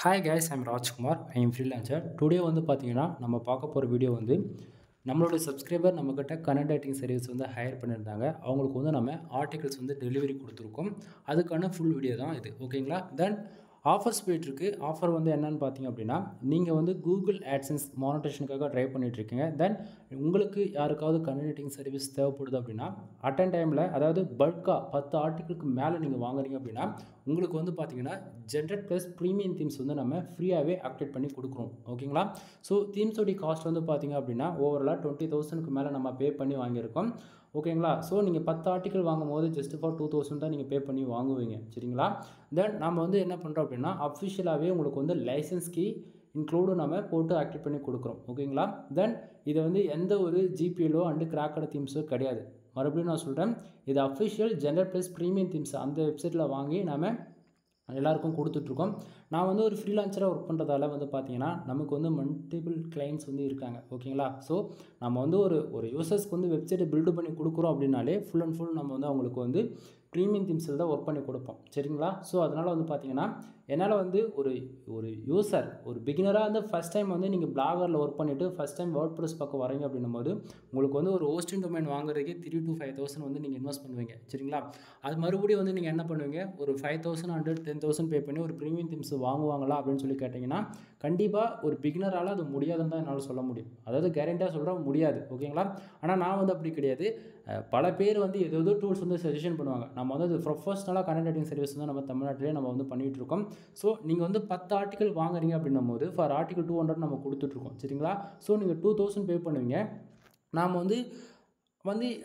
Hi guys, I'm Rajkumar. I am freelancer. Today வந்து பார்த்தீங்கன்னா நம்ம பார்க்க போகிற வீடியோ வந்து நம்மளோட சப்ஸ்கிரைபர் நம்மக்கிட்ட கனெக்ட் ரைட்டிங் சர்வீஸ் வந்து ஹையர் பண்ணியிருந்தாங்க. அவங்களுக்கு வந்து நம்ம ஆர்டிகல்ஸ் வந்து டெலிவரி கொடுத்துருக்கோம். அதுக்கான ஃபுல் வீடியோ தான் இது. ஓகேங்களா? தென் ஆஃபர்ஸ் போயிட்டுருக்கு. ஆஃபர் வந்து என்னென்னு பார்த்தீங்க அப்படின்னா, நீங்கள் வந்து கூகுள் ஆட்சன்ஸ் மானிட்டேஷனுக்காக ட்ரை பண்ணிகிட்ருக்கீங்க. தென் உங்களுக்கு யாருக்காவது கனெக்ட் ரைட்டிங் சர்வீஸ் தேவைப்படுது அப்படின்னா, அட்டன் டைமில் அதாவது பல்காக 10 ஆர்டிகளுக்கு மேலே நீங்கள் வாங்குறீங்க அப்படின்னா, உங்களுக்கு வந்து பார்த்தீங்கன்னா ஜென்ரேட் ப்ளஸ் ப்ரீமியம் தீம்ஸ் வந்து நம்ம ஃப்ரீயாகவே ஆக்டிவேட் பண்ணி கொடுக்குறோம். ஓகேங்களா? ஸோ தீம்ஸோடைய காஸ்ட் வந்து பார்த்தீங்க அப்படின்னா ஓவராலாக 20,000க்கு மேலே நம்ம பே பண்ணி வாங்கியிருக்கோம். ஓகேங்களா? ஸோ நீங்கள் 10 ஆர்டிக்கல் வாங்கும்போது ஜஸ்ட் ஃபார் 2,000 தான் நீங்கள் பே பண்ணி வாங்குவீங்க. சரிங்களா? தென் நம்ம வந்து என்ன பண்ணுறோம் அப்படின்னா, அஃபிஷியலாகவே உங்களுக்கு வந்து லைசன்ஸ் கீ இன்க்ளூடும் நம்ம போட்டு ஆக்டிவேட் பண்ணி கொடுக்குறோம். ஓகேங்களா? தென் இதை வந்து எந்த ஒரு ஜிபிஎலோ அண்டு கிராக்கட் தீம்ஸோ கிடையாது. மறுபடியும் நான் சொல்கிறேன், இது official general plus premium themes அந்த வெப்சைட்டில் வாங்கி நம்ம எல்லாருக்கும் கொடுத்துட்ருக்கோம். நான் வந்து ஒரு ஃப்ரீலான்சராக ஒர்க் பண்ணுறதால வந்து பார்த்தீங்கன்னா, நமக்கு வந்து மல்டிபிள் கிளைண்ட்ஸ் வந்து இருக்காங்க. ஓகேங்களா? ஸோ நம்ம வந்து ஒரு யூசர்ஸ்க்கு வந்து வெப்சைட்டை பில்டு பண்ணி கொடுக்குறோம் அப்படின்னாலே ஃபுல் அண்ட் ஃபுல் நம்ம வந்து அவங்களுக்கு வந்து ப்ரீமியம் தீம்ஸில் தான் ஒர்க் பண்ணி கொடுப்போம். சரிங்களா? ஸோ அதனால் வந்து பார்த்தீங்கன்னா, என்னால் வந்து ஒரு யூசர் ஒரு பிகினராக வந்து ஃபஸ்ட் டைம் வந்து நீங்கள் பிளாகரில் ஒர்க் பண்ணிவிட்டு ஃபஸ்ட் டைம் வேர்ட்பிரஸ் பக்கம் வரீங்க அப்படின்னும்போது உங்களுக்கு வந்து ஒரு ஹோஸ்டிங் டொமைன் வாங்குறதுக்கே 3,000 to 5,000 வந்து நீங்கள் இன்வெஸ்ட் பண்ணுவீங்க. சரிங்களா? அது மறுபடியும் வந்து நீங்கள் என்ன பண்ணுவீங்க, ஒரு 5,000 10,000 பே பண்ணி ஒரு ப்ரீமியம் தீம்ஸ் வாங்குவாங்களா அப்படின்னு சொல்லி கேட்டிங்கன்னா, கண்டிப்பாக ஒரு பிகினரால் அது முடியாதுன்னு தான் என்னால் சொல்ல முடியும். அதாவது கேரண்டியாக சொல்கிறேன் முடியாது. ஓகேங்களா? ஆனால் நான் வந்து அப்படி கிடையாது. பல பேர் வந்து ஏதோ டூல்ஸ் வந்து சஜஷன் பண்ணுவாங்க. நம்ம வந்து அது ப்ரொஃபஷனலாக கனெக்ட் ரைட்டிங் சர்வீஸ் வந்து நம்ம தமிழ்நாட்டிலே நம்ம வந்து பண்ணிகிட்டு இருக்கோம். ஸோ நீங்கள் வந்து 10 ஆர்டிக்கல் வாங்குறீங்க அப்படின்னும் போது ஃபார் ஆர்டிக்கல் 200 நம்ம கொடுத்துட்ருக்கோம். சரிங்களா? ஸோ நீங்கள் 2,000 பே பண்ணுவீங்க. நாம் வந்து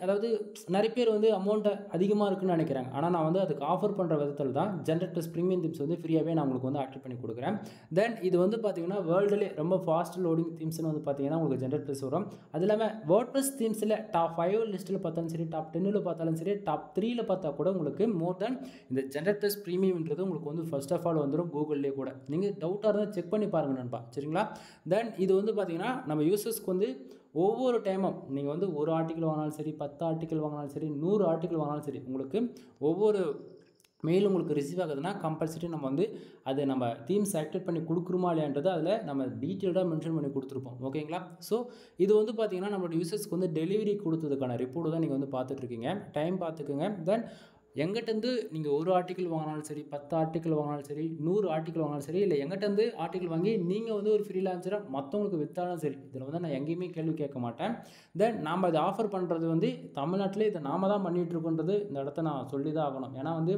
அதாவது நிறைய பேர் வந்து அமௌண்ட்டு அதிகமாக இருக்குன்னு நினைக்கிறாங்க. ஆனால் நான் வந்து அதுக்கு ஆஃபர் பண்ணுற விதத்தில் தான் ஜென்ரேட் ப்ளஸ் ப்ரீமியம் தீம்ஸ் வந்து ஃப்ரீயாகவே நான் உங்களுக்கு வந்து ஆக்டிவேட் பண்ணி கொடுக்குறேன். தென் இது வந்து பார்த்தீங்கன்னா வேர்ல்டுலே ரொம்ப ஃபாஸ்ட் லோடிங் தீம்ஸ்னு வந்து பார்த்தீங்கன்னா உங்களுக்கு ஜென்ரேட் ப்ளஸ் வரும். அது இல்லாமல் வேர்ட்பிரஸ் தீம்ஸில் டாப் 5 லிஸ்ட்டில் பார்த்தாலும் சரி, டாப் 10ல் பார்த்தாலும் சரி, டாப் 3ல் பார்த்தா கூட உங்களுக்கு மோர் தென் இந்த ஜென்ரேட் ப்ளஸ் ப்ரீமியம்ன்றது உங்களுக்கு வந்து ஃபர்ஸ்ட் ஆஃப் ஆல் வந்துடும் கூகுள்லேயே கூட. நீங்கள் டவுட்டாக இருந்தால் செக் பண்ணி பாருங்கள் நண்பா. சரிங்களா? தென் இது வந்து பார்த்தீங்கன்னா நம்ம யூசர்ஸ்க்கு வந்து ஒவ்வொரு டைமும் நீங்கள் வந்து ஒரு ஆர்டிக்கல் வாங்கினாலும் சரி, 10 ஆர்டிக்கல் வாங்கினாலும் சரி, 100 ஆர்டிக்கல் வாங்கினாலும் சரி, உங்களுக்கு ஒவ்வொரு மெயில் உங்களுக்கு ரிசீவ் ஆகுதுன்னா கம்பல்சரி நம்ம வந்து அதை நம்ம தீம்ஸ் ஆக்டிவேட் பண்ணி கொடுக்குறோமா இல்லையான்றது அதில் நம்ம டீட்டெயில்டாக மென்ஷன் பண்ணி கொடுத்துருப்போம். ஓகேங்களா? ஸோ இது வந்து பார்த்தீங்கன்னா நம்மளோட யூசர்ஸ்க்கு வந்து டெலிவரி கொடுத்ததுக்கான ரிப்போர்ட் தான் நீங்கள் வந்து பார்த்துட்ருக்கீங்க. டைம் பார்த்துக்குங்க. தென் எங்கிட்டேருந்து நீங்கள் ஒரு ஆர்டிக்கல் வாங்கினாலும் சரி, 10 ஆர்டிக்கல் வாங்கினாலும் சரி, 100 ஆர்டிக்கல் வாங்கினாலும் சரி, இல்லை எங்கிட்டேருந்து ஆர்டிக்கல் வாங்கி நீங்கள் வந்து ஒரு ஃப்ரீலான்சராக மற்றவங்களுக்கு விற்றாலும் சரி, இதில் வந்து நான் எங்கேயுமே கேள்வி கேட்க மாட்டேன். தென் நாம் இதை ஆஃபர் பண்ணுறது வந்து தமிழ்நாட்டிலே இதை நாம தான் பண்ணிகிட்ருக்கோன்றது இந்த இடத்த நான் சொல்லி தான் ஆகணும். ஏன்னா வந்து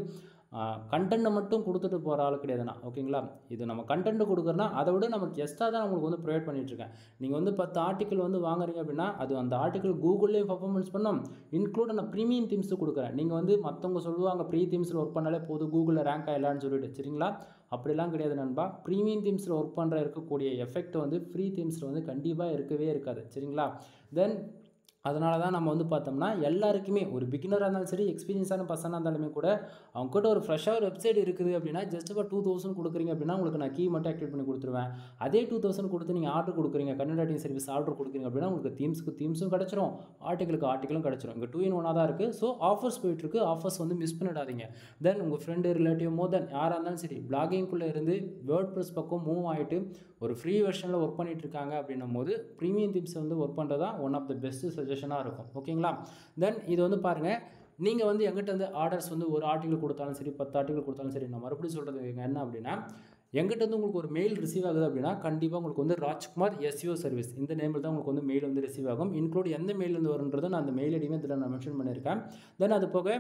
கண்டென்ட்டை மட்டும் கொடுத்துட்டு போகிற ஆள் கிடையாது நான். ஓகேங்களா? இது நம்ம கண்டென்ட் கொடுக்குறோன்னா அதை விட நமக்கு எக்ஸ்ட்ரா தான் உங்களுக்கு வந்து ப்ரொவைட் பண்ணிகிட்ருக்கேன். நீங்கள் வந்து 10 ஆர்டிக்கல் வந்து வாங்குறீங்க அப்படின்னா அது அந்த ஆர்டிக்கல் கூகுள்லேயே பர்ஃபார்மன்ஸ் பண்ணோம், இன்க்ளூட் நான் ப்ரீமியம் தீம்ஸு கொடுக்குறேன். நீங்கள் வந்து மற்றவங்க சொல்லுவாங்க ப்ரீ தீம்ஸில் ஒர்க் பண்ணாலே போதும் கூகுளில் ரேங்க் ஆகிடலான்னு சொல்லிட்டு. சரிங்களா? அப்படிலாம் கிடையாது நண்பா. ப்ரீமியம் தீம்ஸில் ஒர்க் பண்ணுற இருக்கக்கூடிய எஃபெக்ட் வந்து ஃப்ரீ தீம்ஸில் வந்து கண்டிப்பாக இருக்கவே இருக்காது. சரிங்களா? தென் அதனால தான் நம்ம வந்து பார்த்தோம்னா எல்லாருக்குமே ஒரு பிகினராக இருந்தாலும் சரி, எக்ஸ்பீரியன்ஸான பர்சனாக இருந்தாலுமே கூட அவங்ககிட்ட ஒரு ஃப்ரெஷ்ஷாக ஒரு வெப்சைட் இருக்குது அப்படின்னா ஜஸ்ட் ஃபார் 2,000 கொடுக்குறீங்க அப்படின்னா உங்களுக்கு நான் கீ மட்டும் ஆக்டிவேட் பண்ணி கொடுத்துருவேன். அதே 2,000 கொடுத்து நீங்கள் ஆர்டர் கொடுக்குறீங்க, கண்டென்ட் ரைட்டிங் சர்வீஸ் ஆர்டர் கொடுக்குறீங்க அப்படின்னா உங்களுக்கு தீம்ஸும் கிடச்சிரும், ஆர்டிகளுக்கு ஆர்டிகளும் கிடச்சிரும். இங்கே 2 in 1 தான் இருக்குது. ஸோ ஆஃபர்ஸ் போயிட்டுருக்கு. ஆஃபர்ஸ் வந்து மிஸ் பண்ணிடாதீங்க. தென் உங்கள் ஃப்ரெண்டு ரிலேட்டிவ் மோர் தென் யாராக இருந்தாலும் சரி பிளாகிங்குள்ளே இருந்து வேர்ட்பிரஸ் பக்கம் மூவ் ஆகிட்டு ஒரு ஃப்ரீ வெர்ஷனில் ஒர்க் பண்ணிகிட்டு இருக்காங்க அப்படின்னும் போது ப்ரீமியம் தீம்ஸ் வந்து ஒர்க் பண்ணுறது தான் ஒன் ஆஃப் த பெஸ்ட் சஜஷனாக இருக்கும். ஓகேங்களா? தென் இது வந்து பாருங்கள், நீங்கள் வந்து எங்கிட்ட வந்து ஆர்டர்ஸ் வந்து ஒரு ஆர்டிக்கல் கொடுத்தாலும் சரி, 10 ஆர்டிக்கல் கொடுத்தாலும் சரி, நான் மறுபடியும் சொல்கிறது என்ன அப்படின்னா, எங்கிட்ட வந்து உங்களுக்கு ஒரு மெயில் ரிசீவ் ஆகுது அப்படின்னா கண்டிப்பாக உங்களுக்கு வந்து ராஜ்குமார் எஸ்இஓ சர்வீஸ் இந்த நேமில் தான் உங்களுக்கு வந்து மெயில் வந்து ரிசீவ் ஆகும். இன்க்ளூட் எந்த மெயிலேருந்து வருன்றதை நான் அந்த மெயில் ஐடியுமே இதில் நான் மென்ஷன் பண்ணியிருக்கேன். தென் அது போக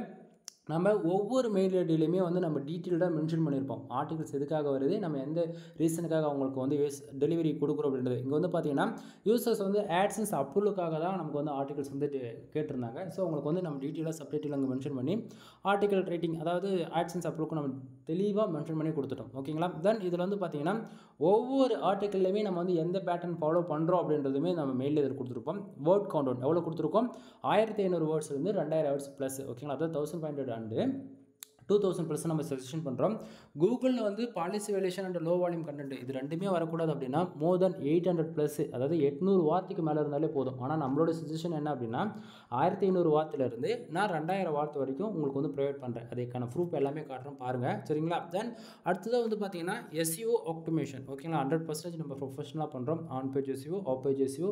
நம்ம ஒவ்வொரு மெயில் ஐடியிலையுமே வந்து நம்ம டீட்டெயில்டாக மென்ஷன் பண்ணியிருப்போம். ஆர்டிகல்ஸ் எதுக்காக வருது, நம்ம எந்த ரீசனுக்காக அவங்களுக்கு வந்து டெலிவரி கொடுக்குறோம் அப்படின்றது. இங்கே வந்து பார்த்தீங்கன்னா யூசர்ஸ் வந்து ஆட்சன்ஸ் அப்ரூவலுக்காக தான் நமக்கு வந்து ஆர்டிகல்ஸ் வந்து கேட்டிருந்தாங்க. ஸோ அவங்களுக்கு வந்து நம்ம டீட்டெயிலாக சப்டைட்டில் அங்கே மென்ஷன் பண்ணி ஆர்டிகல் ரைட்டிங் அதாவது ஆட்சன்ஸ் அப்ரூவுக்கு நம்ம தெளிவாக மென்ஷன் பண்ணி கொடுத்துட்டோம். ஓகேங்களா? தென் இதில் வந்து பார்த்தீங்கன்னா ஒவ்வொரு ஆர்டிக்கல்லையுமே நம்ம வந்து எந்த பேட்டர்ன் ஃபாலோ பண்ணுறோம் அப்படின்றதுமே நம்ம மெயிலில் இதில் கொடுத்துருப்போம். வேர்ட் கவுண்ட் எவ்வளோ கொடுத்துருக்கோம், 1500 வேர்ட்ஸ்லேருந்து 2000 வேர்ட்ஸ் ப்ளஸ். ஓகேங்களா? அதாவது 1500 அண்டு 2000+ நம்ம சஜஷன் பண்ணுறோம். கூகுளில் வந்து policy valuation and low volume content இது ரெண்டுமே வரக்கூடாது அப்படின்னா மோர் தென் 800+, அதாவது 800 வார்த்தைக்கு மேலே இருந்தாலே போதும். ஆனால் நம்மளோட சஜஷன் என்ன அப்படின்னா 1500 வார்த்தையிலேருந்து நான் 2000 வார்த்தை வரைக்கும் உங்களுக்கு வந்து ப்ரொவைட் பண்ணுறேன். அதுக்கான ப்ரூஃப் எல்லாமே காட்டுறோம் பாருங்கள், சரிங்களா? தென் அடுத்ததாக வந்து பார்த்தீங்கன்னா SEO ஆப்டிமேஷன், ஓகேங்களா? 100% நம்ம ப்ரொஃபஷனலாக பண்ணுறோம். On page SEO, off page SEO,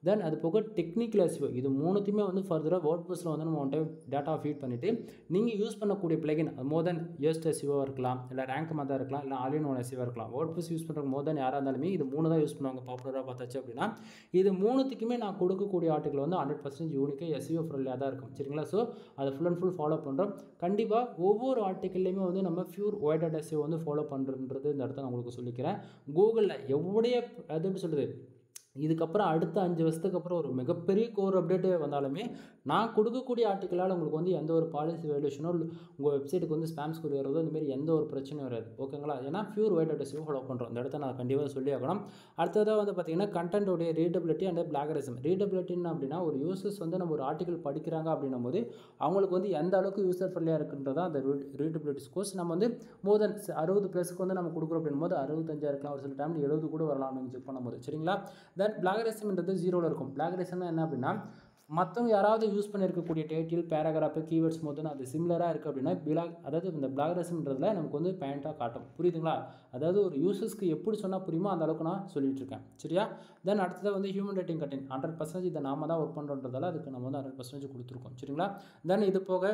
then அது போக டெக்னிக்கல் SEO. இது மூணுத்தையுமே வந்து ஃபர்தராக வேர்ட்ப்ரெஸ்ஸில் வந்து நம்ம ஒன் டைம் டேட்டா ஃபீட் பண்ணிவிட்டு நீங்கள் யூஸ் பண்ணக்கூடிய பிளகின் மோர் தென் யோஸ்ட் SEO இருக்கலாம், இல்லை ரேங்க் மாதிரி இருக்கலாம், இல்லை ஆல் இன் ஒன் SEO இருக்கலாம். வேர்ட்ப்ரெஸ் யூஸ் பண்ணுறவங்க மோர் தென் யாராக இருந்தாலுமே இது 3 தான் யூஸ் பண்ணுவாங்க பாப்புலராக பார்த்தாச்சு அப்படின்னா. இது மூணுத்துக்குமே நான் கொடுக்கக்கூடிய ஆர்டிகல் வந்து 100% யூனிக்காக SEO ஃப்ரெண்ட்லியாக தான் இருக்கும், சரிங்களா? ஸோ அதை ஃபுல் அண்ட் ஃபுல் ஃபாலோ பண்ணுறோம். கண்டிப்பாக ஒவ்வொரு ஆர்டிக்கல்லையுமே வந்து நம்ம பியூர் ஒயிட் SEO வந்து ஃபாலோ பண்ணுறது இந்த இடத்த நான் உங்களுக்கு சொல்லிக்கிறேன். கூகுளில் எவ்வளோ அது எப்படி சொல்கிறது, இதுக்கப்புறம் அடுத்த 5 வருஷத்துக்கு அப்புறம் ஒரு மிகப்பெரிய கோர் அப்டேட்டு வந்தாலுமே நான் கொடுக்கக்கூடிய ஆர்டிக்கலால் உங்களுக்கு வந்து எந்த ஒரு பாலிசி வேல்யூஷனோ உங்கள் வெப்சைட்டுக்கு வந்து ஸ்பேம் ஸ்கோர் வரதோ இந்தமாரி எந்த ஒரு பிரச்சனையும் வராது, ஓகேங்களா? ஏன்னா பியூர் ஒயிட் SEO ஃபாலோ பண்ணுறோம். இந்த இடத்த நான் கண்டிப்பாக சொல்லி ஆகணும். அடுத்ததாக வந்து பார்த்திங்கன்னா கண்டென்ட்டோடைய ரீடபிலிட்டி அண்ட் பிளாகரிசம். ரீடபிலிட்டின்னு அப்படின்னா ஒரு யூசர்ஸ் வந்து நம்ம ஒரு ஆர்டிக்கல் படிக்கிறாங்க அப்படின்னும் போது அவங்களுக்கு வந்து எந்த அளவுக்கு யூசர் ஃப்ரெண்ட்லியாக இருக்குன்றதா அந்த ரீடபிலிட்டி ஸ்கோர்ஸ். நம்ம வந்து மோர் தென் 60+ வந்து நம்ம கொடுக்குறோம் அப்படின்னும் போது 65 இருக்கலாம், ஒரு சில டைம் 70 கூட வரலாம் நீங்கள் செக் பண்ணும்போது, சரிங்களா? தென் பிளாகரிசம்ன்றது 0ல் இருக்கும். பிளாகரிசம்னா என்ன அப்படின்னா மற்றவங்க யாராவது யூஸ் பண்ணியிருக்கக்கூடிய டைட்டில், பேராகிராஃபு, கீவேர்ட்ஸ் மொத்தம் அது சிமிலராக இருக்குது அப்படின்னா அதாவது இந்த பிளாகரிசம்ன்றதுல நமக்கு வந்து பாயிண்ட்டாக காட்டும், புரியுதுங்களா? அதாவது ஒரு யூசர்ஸ்க்கு எப்படி சொன்னால் புரியுமோ அந்த அளவுக்கு நான் சொல்லிட்டு இருக்கேன், சரியா? தென் அடுத்தது வந்து ஹியூமன் ரேட்டிங் கண்டென்ட் 100% இதை நாம தான் ஒர்க் பண்ணுறதால அதுக்கு நம்ம வந்து 100% கொடுத்துருக்கோம், சரிங்களா? தென் இது போக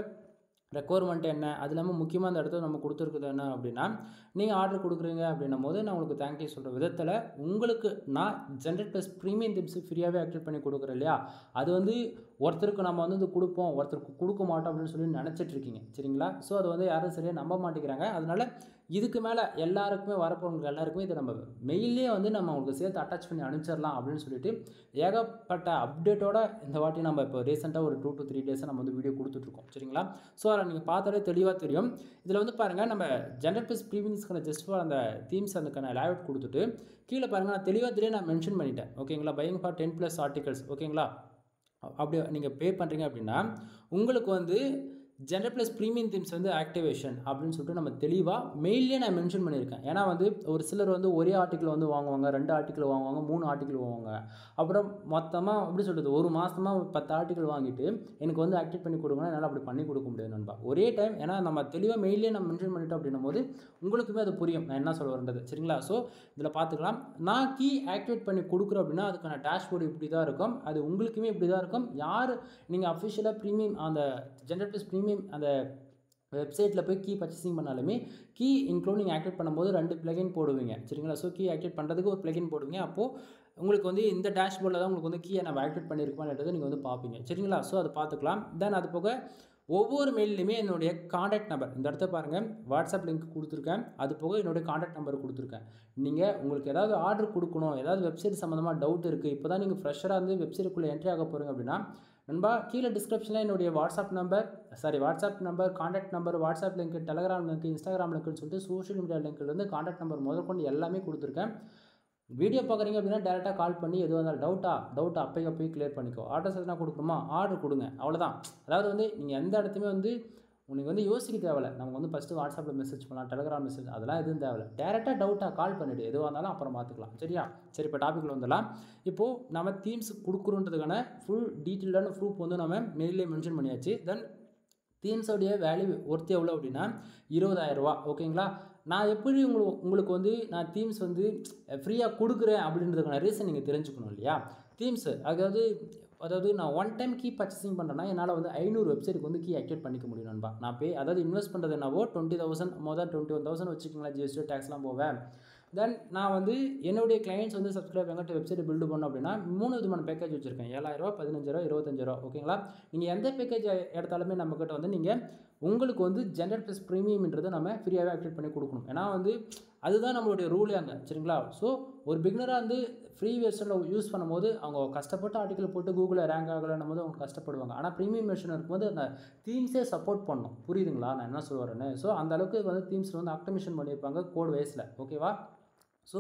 ரெக்குவயர்மெண்ட் என்ன, அது இல்லாமல் முக்கியமாக அந்த இடத்துல நம்ம கொடுத்துருக்குது என்ன அப்படின்னா நீங்கள் ஆர்டர் கொடுக்குறீங்க அப்படின்னும் போது நான் உங்களுக்கு தேங்க்யூ சொல்கிற விதத்தில் உங்களுக்கு நான் ஜென்ரேட் ப்ரீமியம் திம்ஸ் ஃப்ரீயாகவே ஆக்டிவேட் பண்ணி கொடுக்குறேன் இல்லையா? அது வந்து ஒருத்தருக்கு நம்ம வந்து இது கொடுப்போம், ஒருத்தருக்கு கொடுக்க மாட்டோம் அப்படின்னு சொல்லி நினச்சிட்ருக்கீங்க, சரிங்களா? ஸோ அது வந்து யாரும் சரியாக நம்ப மாட்டேங்கிறாங்க. அதனால் இதுக்கு மேலே எல்லாருக்குமே வரப்போகிறவங்களுக்கு எல்லாருக்குமே இதை நம்ம மெயிலே வந்து நம்ம அவங்களுக்கு சேர்த்து அட்டாச் பண்ணி அனுப்பிச்சிடலாம் அப்படின்னு சொல்லிட்டு ஏகப்பட்ட அப்டேட்டோட இந்த வாட்டி நம்ம இப்போ ரீசெண்டாக ஒரு 2 to 3 டேஸாக நம்ம வந்து வீடியோ கொடுத்துட்ருக்கோம், சரிங்களா? ஸோ அதை நீங்கள் பார்த்தாலே தெளிவாக தெரியும். இதில் வந்து பாருங்கள் நம்ம ஜென்ரேட் ப்ரீமியம்ஸ்க்கான ஜஸ்ட் ஃபார் அந்த தீம்ஸ் அதுக்கான லேஅவுட் கொடுத்துட்டு கீழே பாருங்கள் நான் தெளிவாக நான் மென்ஷன் பண்ணிட்டேன், ஓகேங்களா? பையிங் ஃபார் 10+ ஆர்டிகல்ஸ், ஓகேங்களா? அப்படி நீங்கள் பே பண்ணுறீங்க அப்படின்னா உங்களுக்கு வந்து ஜென்ரேட் ப்ரீமியம் தீம்ஸ் வந்து ஆக்டிவேஷன் அப்படின்னு சொல்லிட்டு நம்ம தெளிவாக மெயிலே நான் மென்ஷன் பண்ணியிருக்கேன். ஏன்னா வந்து ஒரு சிலர் வந்து ஒரே ஆர்டிக்கல் வந்து வாங்குவாங்க, 2 ஆர்டிக்கல் வாங்குவாங்க, 3 ஆர்டிக்கல் வாங்குவாங்க. அப்புறம் மொத்தமாக எப்படி சொல்கிறது, ஒரு மாதமாக 10 ஆர்டிக்கல் வாங்கிட்டு எனக்கு வந்து ஆக்டிவேட் பண்ணி கொடுங்கன்னா என்னால் அப்படி பண்ணி கொடுக்க முடியாது நண்பா, ஒரே டைம். ஏன்னா நம்ம தெளிவாக மெயிலே நம்ம மென்ஷன் பண்ணிட்டோம் அப்படின்னும் போது உங்களுக்குமே அது புரியும் நான் என்ன சொல்ல வரேன்றது, சரிங்களா? ஸோ இதில் பார்த்துக்கலாம். நான் கீ ஆக்டிவேட் பண்ணி கொடுக்குறோம் அப்படின்னா அதுக்கான டேஷ்போர்டு இப்படி தான் இருக்கும், அது உங்களுக்குமே இப்படி தான் இருக்கும். யார் நீங்கள் அஃபிஷியலாக ப்ரீமியம் அந்த ஜென்ரேட் ப்ரீமியம் அந்த வெப்சைட்டில் போய் கீ பர்ச்சேசிங் பண்ணாலுமே கீ இன்க்ளூடிங் ஆக்டிவேட் பண்ணும்போது 2 பிளகின் போடுவீங்க, சரிங்களா? ஸோ கீ ஆக்டிவேட் பண்ணுறதுக்கு ஒரு பிளகின் போடுவீங்க. அப்போது உங்களுக்கு வந்து இந்த டேஷ்போர்டில் தான் உங்களுக்கு வந்து கீயை நம்ம ஆக்டிவேட் பண்ணியிருக்கோம்ன்றதை நீங்கள் வந்து பார்ப்பீங்க, சரிங்களா? ஸோ அதை பார்த்துக்கலாம். தென் அது போக ஒவ்வொரு மெயிலையுமே என்னுடைய காண்டாக்ட் நம்பர் இந்த இடத்த பாருங்கள், வாட்ஸ்அப் லிங்க் கொடுத்துருக்கேன். அது போக என்னுடைய காண்டாக்ட் நம்பர் கொடுத்துருக்கேன். நீங்கள் உங்களுக்கு ஏதாவது ஆர்டர் கொடுக்கணும், ஏதாவது வெப்சைட் சம்மந்தமாக டவுட் இருக்குது, இப்போ தான் நீங்கள் ஃப்ரெஷராக இருந்து வெப்சைட்டுக்குள்ளே என்ட்ரி ஆக போகிறீங்க அப்படின்னா நண்பா கீழே டிஸ்கிரிப்ஷனில் என்னுடைய WhatsApp number, contact number, WhatsApp link, Telegram link, Instagram லிங்க்னு சொல்லிட்டு சோஷியல் மீடியா லிங்க்லேருந்து காண்டாக்ட் நம்பர் முதற்கொண்டு எல்லாமே கொடுத்துருக்கேன். வீடியோ பார்க்குறீங்க அப்படின்னா டேரெக்டாக கால் பண்ணி எதுவாக இருந்தாலும் டவுட்டா அப்போயே கிளியர் பண்ணிக்கோ. ஆர்டர்ஸ் எதுனா கொடுக்கணுமா ஆர்டர் கொடுங்க, அவ்வளோதான். அதாவது வந்து நீங்கள் எந்த இடத்துலையுமே வந்து உங்களுக்கு வந்து யோசிக்க தேவையில்லை. நம்ம வந்து ஃபஸ்ட்டு வாட்ஸ்அப்பில் மெசேஜ் பண்ணலாம், டெலகிராம் மெசேஜ் அதெல்லாம் எதுவும் தேவையில்லை. டேரெக்டாக டவுட்டாக கால் பண்ணிவிட்டு எதுவாக இருந்தாலும் அப்புறம் பார்த்துக்கலாம், சரியா? சரி, இப்போ டாப்பிக்கில் வந்துடலாம். இப்போது நம்ம தீம்ஸ் கொடுக்குறோன்றதுக்கான ஃபுல் டீட்டெயிலான ப்ரூஃப் வந்து நம்ம மெயிலே மென்ஷன் பண்ணியாச்சு. தென் தீம்ஸோடைய வேல்யூ ஒர்த்து எவ்வளோ அப்படின்னா 20,000 ரூபா, ஓகேங்களா? நான் எப்படி உங்களுக்கு வந்து நான் தீம்ஸ் வந்து ஃப்ரீயாக கொடுக்குறேன் அப்படின்றதுக்கான ரீசன் நீங்கள் தெரிஞ்சுக்கணும் இல்லையா? தீம்ஸு அதாவது நான் ஒன் டைம் கீ பர்ச்சேசிங் பண்ணுறேன்னா என்னால் வந்து 500 வெப்சைட்டுக்கு வந்து கீ ஆக்டிவேட் பண்ணிக்க முடியும் நண்பா. நான் அதாவது இன்வெஸ்ட் பண்ணுறது என்னவோ 20,000 மோர் தென் 21,000 வச்சுக்கோங்களேன், ஜிஎஸ்டி டேக்ஸ்லாம் போவேன். தென் நான் வந்து என்னுடைய கிளைண்ட்ஸ் வந்து சப்ஸ்கிரைப் எங்கிட்ட வெப்சைட் பில்டு பண்ணோம் அப்படின்னா 3 விதமான பேக்கேஜ் வச்சுருக்கேன். 7,000 ரூபா, 15,000 ரூபா, 25,000 ரூபா, ஓகேங்களா? நீங்கள் எந்த பேக்கேஜ் எடுத்தாலுமே நம்மக்கிட்ட வந்து நீங்கள் உங்களுக்கு வந்து ஜென்ரேட் ப்ளஸ் ப்ரீமியம்ன்றதை நம்ம ஃப்ரீயாகவே ஆக்டிவேட் பண்ணி கொடுக்கணும். ஏன்னா வந்து அதுதான் நம்மளுடைய ரூலே அங்கே, சரிங்களா? ஸோ ஒரு பிகினராக வந்து ஃப்ரீ வெர்ஷனில் யூஸ் பண்ணும்போது அவங்க கஷ்டப்பட்டு ஆர்டிக்கல் போட்டு கூகுளில் ரேங்க் ஆகலைன்னும் போது அவங்க கஷ்டப்படுவாங்க. ஆனால் ப்ரீமியம் வெர்ஷன் இருக்கும்போது அந்த தீம்ஸே சப்போர்ட் பண்ணணும், புரியுதுங்களா நான் என்ன சொல்லுவேன்னு? ஸோ அந்த அளவுக்கு வந்து தீம்ஸில் வந்து ஆப்டிமேஷன் பண்ணியிருப்பாங்க கோட் வைஸில், ஓகேவா? ஸோ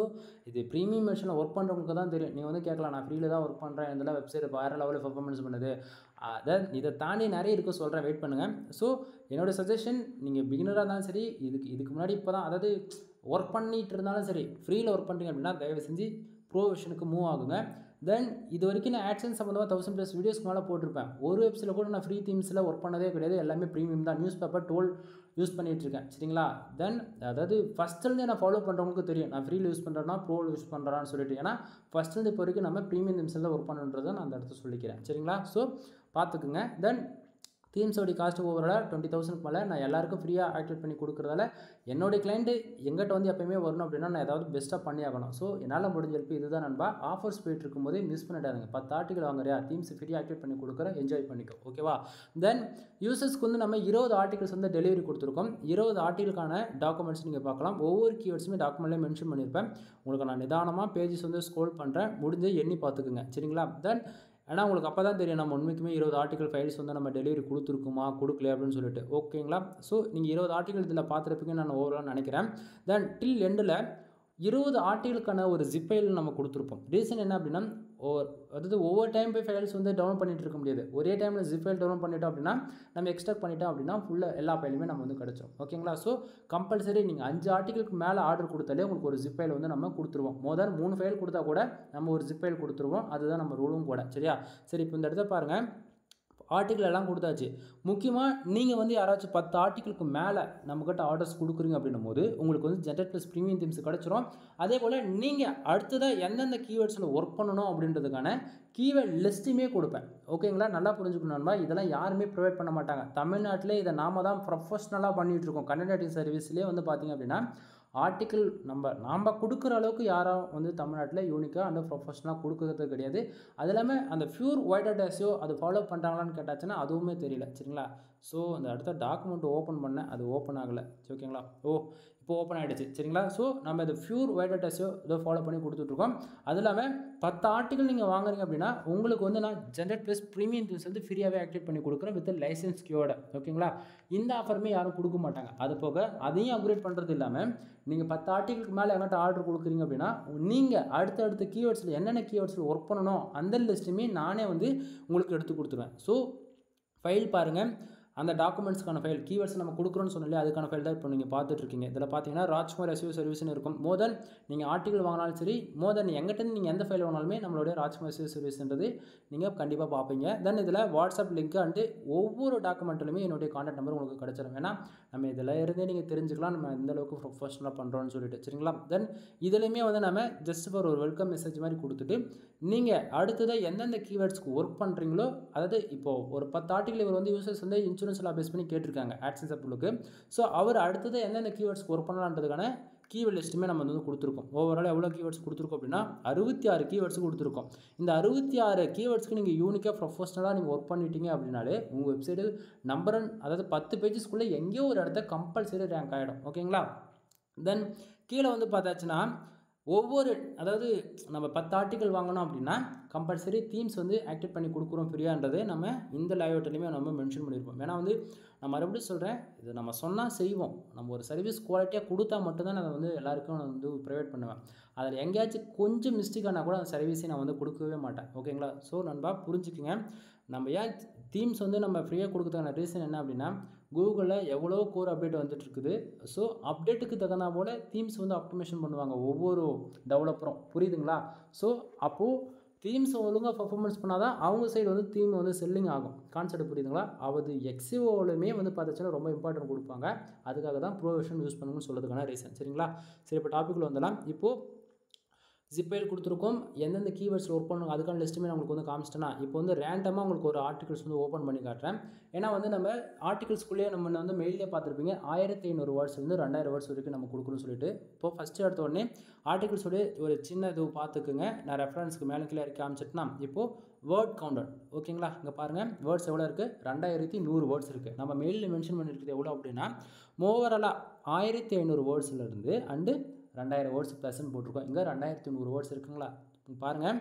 இது ப்ரீமியம் வெர்ஷனில் ஒர்க் பண்ணுறவங்களுக்கு தான் தெரியும். நீங்கள் வந்து கேட்கலாம், நான் ஃப்ரீயில் தான் ஒர்க் பண்ணுறேன், இதெல்லாம் வெப்சைட் வேறு லெவலில் பெர்ஃபார்மன்ஸ் பண்ணுது. இதை தாண்டி நிறைய இருக்குது சொல்கிறேன், வெயிட் பண்ணுங்கள். ஸோ என்னோடய சஜஷன், நீங்கள் பிகினராக இருந்தாலும் சரி, இதுக்கு முன்னாடி இப்போ தான் அதாவது ஒர்க் பண்ணிகிட்டு இருந்தாலும் சரி, ஃப்ரீயில் ஒர்க் பண்ணுறீங்க அப்படின்னா தயவு செஞ்சு ப்ரோ வெர்ஷனுக்கு மூவ் ஆகுங்க. தென் இது வரைக்கும் நான் AdSense சம்மந்தமாக 1000+ வீடியோஸ்க்கு மேலே போட்டிருப்பேன். ஒரு வெப்சைட்டில் கூட நான் ஃப்ரீ தீம்ஸில் ஒர்க் பண்ணதே கிடையாது. எல்லாமே ப்ரீமியம் தான். நியூஸ் பேப்பர் 12 யூஸ் பண்ணிகிட்ருக்கேன். சரிங்களா? தென் அதாவது ஃபஸ்ட்லேருந்தே நான் ஃபாலோ பண்ணுறவங்களுக்கு தெரியும், நான் ஃப்ரீயில் யூஸ் பண்ணுறேன்னா ப்ரோவில் யூஸ் பண்ணுறான்னு சொல்லிட்டு. ஏன்னா ஃபஸ்ட்லேருந்து இப்போ வரைக்கும் நம்ம ப்ரீமியம் தீம்ஸில் ஒர்க் பண்ணுன்றதை நான் அந்த இடத்த சொல்லிக்கிறேன். சரிங்களா? ஸோ பார்த்துக்குங்க. தென் தீம்ஸோடைய காஸ்ட் ஓவராலாக 20,000க்கு மேலே நான் எல்லாருக்கும் ஃப்ரீயாக ஆக்டிவேட் பண்ணி கொடுக்குறதால என்னுடைய கிளைண்ட்டு எங்கிட்ட வந்து எப்போயுமே வரணும் அப்படின்னா நான் ஏதாவது பெஸ்ட்டாக பண்ணி ஆகணும். ஸோ என்னால் முடிஞ்ச ஹெல்ப் இதுதான் நண்பா. ஆஃபர்ஸ் போயிட்டு இருக்கும்போதே மிஸ் பண்ணிடாதுங்க. 10 ஆர்டிகல் வாங்குறியா, தீம்ஸ் ஃப்ரீயாக ஆக்டிவேட் பண்ணி கொடுக்குறேன், என்ஜாய் பண்ணிக்கோ. ஓகேவா? தென் யூசர்ஸ்க்கு வந்து நம்ம 20 ஆர்டிகல்ஸ் வந்து டெலிவரி கொடுத்துருக்கோம். 20 ஆர்டிகளுக்கான டாக்குமெண்ட்ஸ் நீங்கள் பார்க்கலாம். ஒவ்வொரு கீவேர்ட்ஸுமே டாக்குமெண்ட்லேயே மென்ஷன் பண்ணியிருப்பேன். உங்களுக்கு நான் நிதானமாக பேஜஸ் வந்து ஸ்க்ரோல் பண்ணுறேன், முடிஞ்சு எண்ணி பார்த்துக்குங்க. சரிங்களா? தென் ஏன்னா உங்களுக்கு அப்போ தான் தெரியும் நம்ம உண்மைக்குமே 20 ஆர்டிகல் ஃபைல்ஸ் வந்து நம்ம டெலிவரி கொடுத்துருக்குமா கொடுக்கல அப்படின்னு சொல்லிட்டு. ஓகேங்களா? ஸோ நீங்கள் 20 ஆர்டிகல் இதில் பார்த்துருப்பீங்கன்னு நான் ஓவரால் நினைக்கிறேன். தென் டில் எண்டில் 20 ஆர்டிகளுக்கான ஒரு ஜிப் ஃபைல் நம்ம கொடுத்துருப்போம். ரீசன் என்ன அப்படின்னா, அதாவது ஒவ்வொரு டைம் போய் ஃபைல்ஸ் வந்து டவுன்லோட் பண்ணிட்டு இருக்க முடியாது. ஒரே டைமில் ஜிப் ஃபைல் டவுன்லோட் பண்ணிட்டோம் அப்படின்னா நம்ம எக்ஸ்ட்ராக்ட் பண்ணிட்டோம் அப்படின்னா ஃபுல்லாக எல்லா ஃபைலுமே நம்ம வந்து கிடச்சிரும். ஓகேங்களா? ஸோ கம்பல்சரி நீங்கள் 5 ஆர்டிகளுக்கு மேலே ஆர்டர் கொடுத்தாலே உங்களுக்கு ஒரு ஜிப் ஃபைல் வந்து நம்ம கொடுத்துருவோம். மோர் தென் 3 ஃபைல் கொடுத்தா கூட நம்ம ஒரு ஜிப் ஃபைல் கொடுத்துருவோம். அதுதான் நம்ம ரூலும் கூட. சரியா? சரி, இப்போ இந்த இடத்த பாருங்கள். ஆர்டிக்கிள் எல்லாம் கொடுத்தாச்சு. முக்கியமாக நீங்கள் வந்து யாராச்சும் 10 ஆர்டிக்கிளுக்கு மேலே நம்மக்கிட்ட ஆர்டர்ஸ் கொடுக்குறீங்க அப்படின்னும் போது உங்களுக்கு வந்து ஜென்ரேட்+ ப்ரீமியம் தீம்ஸ் கிடச்சிரும். அதே போல் நீங்கள் அடுத்ததாக எந்தெந்த கீவேர்ட்ஸில் ஒர்க் பண்ணணும் அப்படின்றதுக்கான கீவேர்ட் லிஸ்ட்டுமே கொடுப்பேன். ஓகேங்களா? நல்லா புரிஞ்சுக்கணும்னா இதெல்லாம் யாருமே ப்ரொவைட் பண்ண மாட்டாங்க. தமிழ்நாட்டிலே இதை நாம தான் ப்ரொஃபஷ்னலாக பண்ணிகிட்ருக்கோம். கண்டென்ட் ரைட்டிங் சர்வீஸ்லேயே வந்து பார்த்திங்க அப்படின்னா ஆர்டிக்கிள் நம்ம கொடுக்குற அளவுக்கு யாரும் வந்து தமிழ்நாட்டில் யூனிக்காக அந்த ப்ரொஃபஷனலாக கொடுக்குறது கிடையாது. அது இல்லாமல் அந்த ப்யூர் ஒயிட் டேஸோ அது ஃபாலோ பண்ணுறாங்களான்னு கேட்டாச்சுன்னா அதுவுமே தெரியல. சரிங்களா? ஸோ அந்த அடுத்த டாக்குமெண்ட் ஓப்பன் பண்ணேன், அது ஓப்பன் ஆகலை. ஓகேங்களா? இப்போ ஓப்பன் ஆகிடுச்சு. சரிங்களா? ஸோ நம்ம இது ப்யூர் ஒயிட் டேஸோ இதை ஃபாலோ பண்ணி கொடுத்துட்ருக்கோம். அது இல்லாமல் 10 ஆர்டிக்கிள் நீங்கள் வாங்குறீங்க அப்படின்னா உங்களுக்கு வந்து நான் ஜென்ரேட்+ ப்ரீமியம் தீம்ஸ் வந்து ஃப்ரீயாகவே ஆக்டிவேட் பண்ணி கொடுக்குறேன் வித் லைசன்ஸ் கியோட. ஓகேங்களா? இந்த ஆஃபருமே யாரும் கொடுக்க மாட்டாங்க. அது போக அதையும் அப்கிரேட் பண்ணுறது இல்லாமல் நீங்கள் 10 ஆர்டிகளுக்கு மேலே எங்கிட்ட ஆர்டர் கொடுக்குறீங்க அப்படின்னா நீங்கள் அடுத்த கீவேர்ட்ஸில் என்னென்ன கீவேர்ட்ஸில் ஒர்க் பண்ணணும் அந்த லிஸ்ட்டுமே நானே வந்து உங்களுக்கு எடுத்து கொடுத்துருவேன். ஸோ ஃபைல் பாருங்கள். அந்த டாக்குமெண்ட்ஸ்க்கான ஃபைல் கீவேர்ட்ஸ் நம்ம கொடுக்குறோன்னு சொன்னாலே அதுக்கான ஃபைல் தான் இப்போ நீங்கள் பார்த்துட்ருக்கீங்க. இதில் பார்த்தீங்கன்னா ராஜ்குமார் SEO சர்வீஸ்னு இருக்கும். மோர் தென் நீங்கள் ஆர்டிகல் வாங்கினாலும் சரி, மோர் தென் எங்கிட்ட நீங்கள் எந்த ஃபைல் வாங்கினாலுமே நம்மளுடைய ராஜ்குமார் SEO சர்வீஸ்ன்றது நீங்கள் கண்டிப்பாக பார்ப்பீங்க. தென் இதில் வாட்ஸ்அப் லிங்க் அண்டு ஒவ்வொரு டாக்குமெண்ட்லையுமே என்னுடைய கான்டாக்ட் நம்பர் உங்களுக்கு கிடச்சிடும். ஏன்னா நம்ம இதில் இருந்தே நீங்கள் தெரிஞ்சுக்கலாம் நம்ம எந்த அளவுக்கு ப்ரொஃபஷனலாக பண்ணுறோன்னு சொல்லிட்டு. சரிங்களா? தென் இதுலையுமே வந்து நம்ம ஜஸ்ட் ஃபார் ஒரு வெல்கம் மெசேஜ் மாதிரி கொடுத்துட்டு நீங்கள் அடுத்ததாக எந்தெந்த கீவேர்ட்ஸ்க்கு ஒர்க் பண்ணுறீங்களோ, அதாவது இப்போது ஒரு 10 ஆர்டிகல் இவர் வந்து யூசர்ஸ் வந்து இன்சூரன்ஸ்லாம் பேஸ் பண்ணி கேட்டிருக்காங்க AdSense அப்ரூவலுக்கு. ஸோ அவர் அடுத்தது எந்தெந்த கீவேர்ட்ஸ்க்கு ஒர்க் பண்ணலான்றதுக்கான கீவேர்ட் லிஸ்ட்டுமே நம்ம வந்து கொடுத்துருக்கோம். ஓவரால் எவ்வளோ கீவேர்ட்ஸ் கொடுத்துருக்கோம் அப்படின்னா 66 கீவேர்ட்ஸ் கொடுத்துருக்கோம். இந்த 66 கீவேர்ட்ஸ்க்கு நீங்கள் யூனிக்காக ப்ரொஃபஷனலாக நீங்கள் ஒர்க் பண்ணிட்டீங்க அப்படின்னாலே உங்கள் வெப்சைட்டு நம்பர் 1, அதாவது 10 பேஜஸ்க்குள்ளே எங்கேயோ ஒரு இடத்த கம்பல்சரி ரேங்க் ஆகிடும். ஓகேங்களா? தென் கீழே வந்து பார்த்தாச்சுன்னா அதாவது நம்ம 10 ஆர்டிகல் வாங்கணும் அப்படின்னா கம்பல்சரி தீம்ஸ் வந்து ஆக்டிவேட் பண்ணி கொடுக்குறோம் ஃப்ரீயான்றதை நம்ம இந்த லைவ்லையுமே நம்ம மென்ஷன் பண்ணியிருப்போம். ஏன்னா வந்து நான் மறுபடியும் சொல்கிறேன், இது நம்ம சொன்னால் செய்வோம். நம்ம ஒரு சர்வீஸ் குவாலிட்டியாக கொடுத்தா மட்டும்தான் நான் வந்து எல்லாருக்கும் நான் வந்து ப்ரொவைட் பண்ணுவேன். அதில் எங்கேயாச்சும் கொஞ்சம் மிஸ்டேக் ஆனால் கூட அந்த சர்வீஸை நான் வந்து கொடுக்கவே மாட்டேன். ஓகேங்களா? ஸோ நண்பா புரிஞ்சுக்குங்க. நம்ம ஏன் தீம்ஸ் வந்து நம்ம ஃப்ரீயாக கொடுக்குறதுக்கான ரீசன் என்ன அப்படின்னா கூகுளில் எவ்வளோ கோர் அப்டேட் வந்துட்டுருக்குது. ஸோ அப்டேட்டுக்கு தகுந்த போல் தீம்ஸ் வந்து ஆப்டிமேஷன் பண்ணுவாங்க ஒவ்வொரு டெவலப்பரும். புரியுதுங்களா? ஸோ அப்போது தீம்ஸ் ஒழுங்காக பர்ஃபார்மன்ஸ் பண்ணால் தான் அவங்க சைடு வந்து தீம் வந்து செல்லிங் ஆகும். கான்செப்ட் புரியுதுங்களா? அது எக்ஸிஓலுமே வந்து பார்த்துச்சுன்னா ரொம்ப இம்பார்ட்டன்ட் கொடுப்பாங்க. அதுக்காக தான் ப்ரோ வெர்ஷன் யூஸ் பண்ணணும்னு சொல்கிறதுக்கான ரீசன். சரிங்களா? சரி, இப்போ டாப்பிக்கில் வந்துடலாம். இப்போது ஜிப் ஃபைல் கொடுத்துருக்கோம். எந்தெந்த கீவேர்ட்ஸில் ஒர்க் பண்ணணும் அதுக்கான லிஸ்ட்டுமே நான் உங்களுக்கு வந்து காமிச்சிட்டேன்னா இப்போ வந்து ரேண்டமாக உங்களுக்கு ஒரு ஆர்டிகல்ஸ் வந்து ஓப்பன் பண்ணி காட்டுறேன். ஏன்னா வந்து நம்ம ஆர்டிகல்ஸ்குள்ளேயே நம்ம வந்து மெயிலே பார்த்துருப்பீங்க 1500 வேர்ட்ஸ்லேருந்து 2000 வேர்ட்ஸ் வரைக்கும் நம்ம கொடுக்கணும்னு சொல்லிட்டு. இப்போ ஃபஸ்ட்டு எடுத்த உடனே ஆர்டிகல்ஸோடைய ஒரு சின்ன இது பார்த்துக்குங்க. நான் ரெஃபரன்ஸ்க்கு மேலே கீழே காமிச்சிட்டேன்னா இப்போது வேர்ட் கவுண்டர். ஓகேங்களா? இங்கே பாருங்கள் வேர்ட்ஸ் எவ்வளோ இருக்குது, 2100 வேர்ட்ஸ் இருக்குது. நம்ம மெயிலில் மென்ஷன் பண்ணியிருக்கிறது எவ்வளோ அப்படின்னா ஓவராலாக 1500 வேர்ட்ஸ்லேருந்து அண்டு 2000 வேர்ட்ஸ் ப்ளஸ்ன்னு போட்டிருக்கோம். இங்கே 2100 வேர்ட்ஸ் இருக்குங்களா? பாருங்கள்,